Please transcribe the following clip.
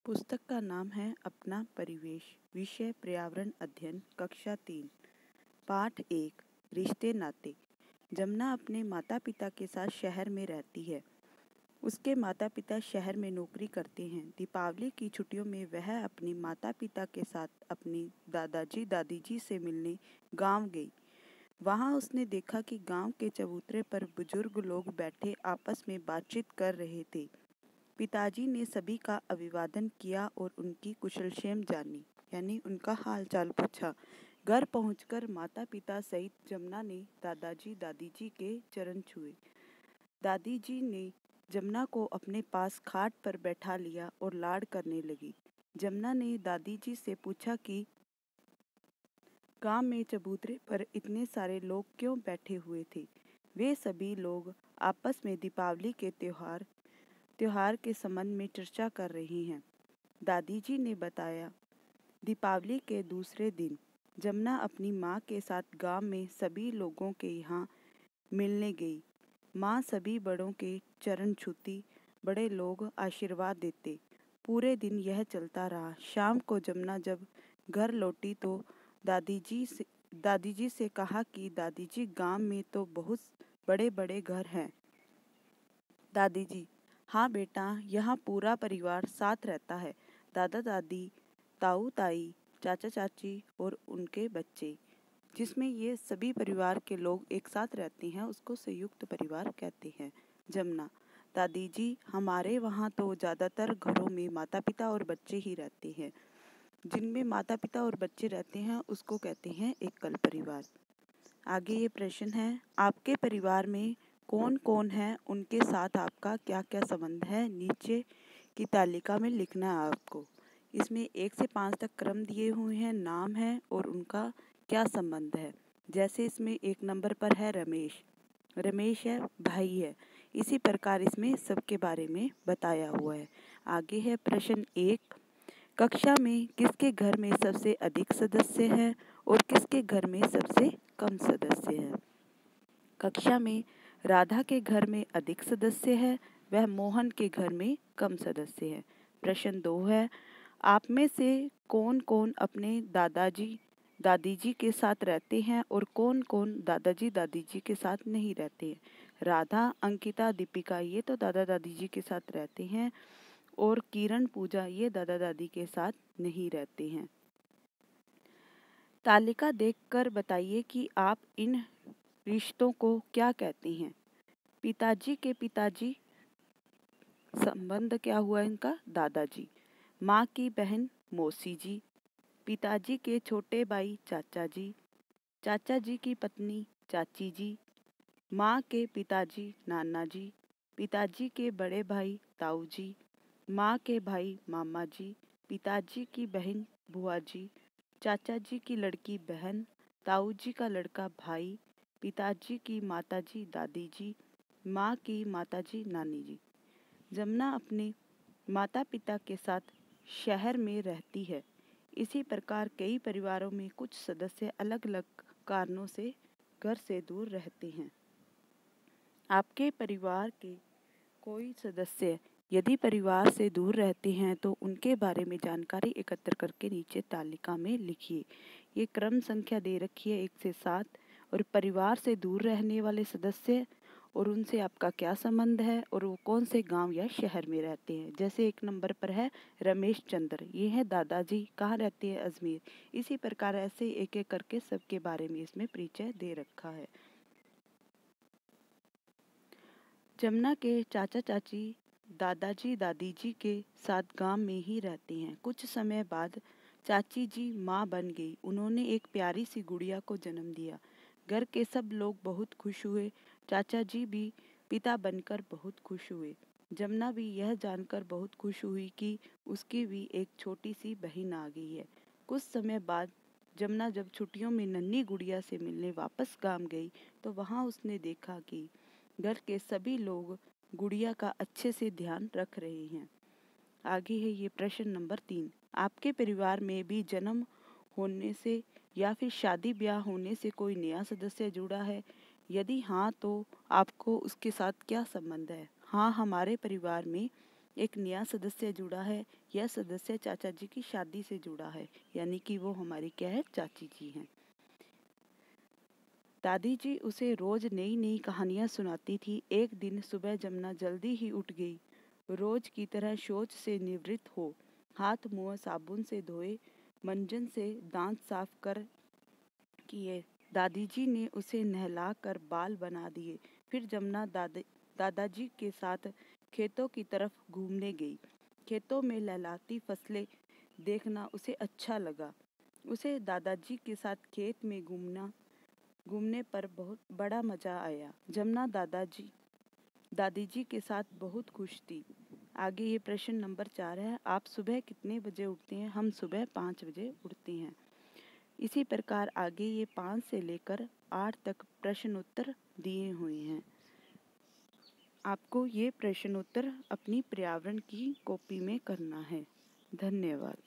पुस्तक का नाम है अपना परिवेश। विषय पर्यावरण अध्ययन, कक्षा 3। पाठ 1, रिश्ते नाते। जमुना अपने माता पिता के साथ शहर में रहती है। उसके माता पिता शहर में नौकरी करते हैं। दीपावली की छुट्टियों में वह अपने माता पिता के साथ अपने दादाजी दादीजी से मिलने गांव गई। वहां उसने देखा कि गांव के चबूतरे पर बुजुर्ग लोग बैठे आपस में बातचीत कर रहे थे। पिताजी ने सभी का अभिवादन किया और उनकी कुशलक्षेम जानी, यानी उनका हालचाल पूछा। घर पहुंचकर माता पिता सहित जमुना ने दादाजी दादीजी के चरण छुए। दादी जी ने जमुना को अपने पास खाट पर बैठा लिया और लाड करने लगी। जमुना ने दादी जी से पूछा कि गांव में चबूतरे पर इतने सारे लोग क्यों बैठे हुए थे। वे सभी लोग आपस में दीपावली के त्योहार के संबंध में चर्चा कर रही हैं। दादी जी ने बताया, दीपावली के दूसरे दिन जमुना अपनी माँ के साथ गांव में सभी लोगों के यहाँ मिलने गई। माँ सभी बड़ों के चरण छूती, बड़े लोग आशीर्वाद देते। पूरे दिन यह चलता रहा। शाम को जमुना जब घर लौटी तो दादी जी से कहा कि दादी जी, गांव में तो बहुत बड़े बड़े घर हैं। दादी जी: हाँ बेटा, यहाँ पूरा परिवार साथ रहता है। दादा दादी, ताऊ ताई, चाचा चाची और उनके बच्चे, जिसमें ये सभी परिवार के लोग एक साथ रहते हैं, उसको संयुक्त परिवार कहते हैं। जमुना: दादी जी, हमारे वहाँ तो ज़्यादातर घरों में माता पिता और बच्चे ही रहते हैं। जिनमें माता पिता और बच्चे रहते हैं उसको कहते हैं एकल परिवार। आगे ये प्रश्न है, आपके परिवार में कौन कौन है, उनके साथ आपका क्या क्या संबंध है, नीचे की तालिका में लिखना है आपको। इसमें 1 से 5 तक क्रम दिए हुए हैं, नाम है और उनका क्या संबंध है। जैसे इसमें 1 नंबर पर है रमेश। रमेश है, भाई है। इसी प्रकार इसमें सबके बारे में बताया हुआ है। आगे है प्रश्न 1, कक्षा में किसके घर में सबसे अधिक सदस्य हैं और किसके घर में सबसे कम सदस्य हैं। कक्षा में राधा के घर में अधिक सदस्य है, वह मोहन के घर में कम सदस्य है। प्रश्न 2 है, आप में से कौन कौन अपने दादाजी दादीजी के साथ रहते हैं और कौन कौन दादाजी दादीजी के साथ नहीं रहते हैं। राधा, अंकिता, दीपिका ये तो दादा दादी जी के साथ रहते हैं और किरण, पूजा ये दादा दादी के साथ नहीं रहते हैं। तालिका देखकर बताइए कि आप इन रिश्तों को क्या कहते हैं। पिताजी के पिताजी, संबंध क्या हुआ इनका, दादाजी। माँ की बहन मौसी जी। पिताजी के छोटे भाई चाचा जी। चाचा जी की पत्नी चाची जी। माँ के पिताजी नाना जी। पिताजी के बड़े भाई ताऊ जी। माँ के भाई मामा जी। पिताजी की बहन बुआ जी। चाचा जी की लड़की बहन। ताऊ जी का लड़का भाई। पिताजी की माताजी दादी जी। माँ की माताजी नानी जी। जमुना अपने माता पिता के साथ शहर में रहती है। इसी प्रकार कई परिवारों में कुछ सदस्य अलग अलग कारणों से घर से दूर रहते हैं। आपके परिवार के कोई सदस्य यदि परिवार से दूर रहते हैं तो उनके बारे में जानकारी एकत्र करके नीचे तालिका में लिखिए। ये क्रम संख्या दे रखी है 1 से 7 और परिवार से दूर रहने वाले सदस्य और उनसे आपका क्या संबंध है और वो कौन से गांव या शहर में रहते हैं। जैसे 1 नंबर पर है रमेश चंद्र, ये है दादाजी, कहाँ रहते हैं, अजमेर। इसी प्रकार ऐसे एक एक करके सबके बारे में इसमें परिचय दे रखा है। जमुना के चाचा चाची दादाजी दादीजी के साथ गांव में ही रहते हैं। कुछ समय बाद चाची जी माँ बन गई। उन्होंने एक प्यारी सी गुड़िया को जन्म दिया। घर के सब लोग बहुत खुश हुए। चाचा जी भी पिता बनकर बहुत खुश हुए। जमुना भी यह जानकर बहुत खुश हुई कि उसकी भी एक छोटी सी बहन आ गई है। कुछ समय बाद जमुना जब छुट्टियों में नन्ही गुड़िया से मिलने वापस गांव गई तो वहां उसने देखा कि घर के सभी लोग गुड़िया का अच्छे से ध्यान रख रहे हैं। आगे है ये प्रश्न नंबर 3, आपके परिवार में भी जन्म होने से या फिर शादी ब्याह होने से कोई नया सदस्य जुड़ा है। यदि हाँ तो आपको उसके साथ क्या संबंध है। हाँ, हमारे परिवार में एक नया सदस्य जुड़ा है। यह सदस्य चाचा जी की शादी से जुड़ा है, यानी कि वो हमारी क्या है, चाची जी हैं। दादी जी उसे रोज नई नई कहानियां सुनाती थी। एक दिन सुबह जमुना जल्दी ही उठ गई। रोज की तरह शौच से निवृत्त हो, हाथ मुंह साबुन से धोए, मंजन से दांत साफ कर किए, दादी जी ने उसे नहला कर बाल बना दिए। फिर जमुना दादाजी के साथ खेतों की तरफ घूमने गई। खेतों में लहलाती फसलें देखना उसे अच्छा लगा। उसे दादाजी के साथ खेत में घूमने पर बहुत बड़ा मजा आया। जमुना दादी जी के साथ बहुत खुश थी। आगे ये प्रश्न नंबर 4 है। आप सुबह कितने बजे उठते हैं? हम सुबह 5 बजे उठते हैं। इसी प्रकार आगे ये 5 से लेकर 8 तक प्रश्न उत्तर दिए हुए हैं। आपको ये प्रश्न उत्तर अपनी पर्यावरण की कॉपी में करना है। धन्यवाद।